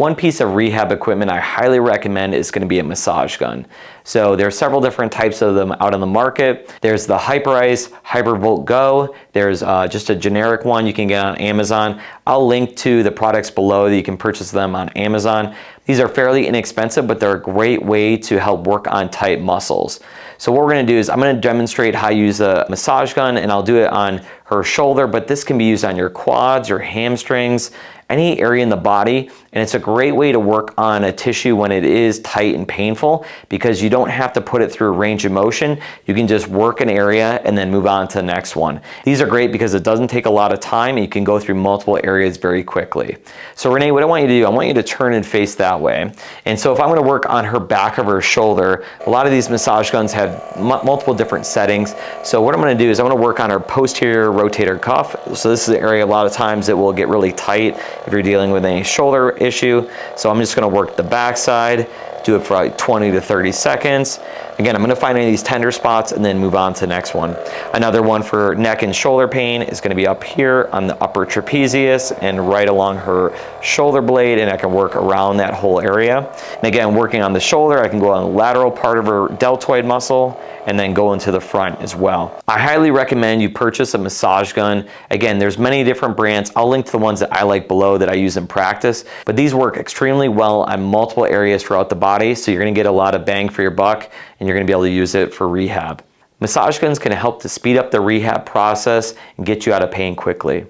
One piece of rehab equipment I highly recommend is going to be a massage gun. So there are several different types of them out on the market. There's the Hyperice Hypervolt Go. There's just a generic one you can get on Amazon. I'll link to the products below that you can purchase them on Amazon. These are fairly inexpensive, but they're a great way to help work on tight muscles. So what we're going to do is I'm going to demonstrate how to use a massage gun, and I'll do it on her shoulder, but this can be used on your quads, your hamstrings, any area in the body, and it's a great way to work on a tissue when it is tight and painful, because you don't have to put it through a range of motion. You can just work an area and then move on to the next one. These are great because it doesn't take a lot of time and you can go through multiple areas very quickly. So Renee, what I want you to do, I want you to turn and face that way. And so if I'm going to work on her back of her shoulder, a lot of these massage guns have multiple different settings. So what I'm going to do is I'm going to work on her posterior rotator cuff. So this is the area a lot of times it will get really tight if you're dealing with any shoulder issue. So I'm just going to work the back side, do it for like 20 to 30 seconds. Again, I'm going to find any of these tender spots and then move on to the next one. Another one for neck and shoulder pain is going to be up here on the upper trapezius and right along her shoulder blade, and I can work around that whole area. And again, working on the shoulder, I can go on the lateral part of her deltoid muscle and then go into the front as well. I highly recommend you purchase a massage gun. Again, there's many different brands. I'll link to the ones that I like below that I use in practice, but these work extremely well on multiple areas throughout the body, so you're going to get a lot of bang for your buck and you're going to be able to use it for rehab. Massage guns can help to speed up the rehab process and get you out of pain quickly.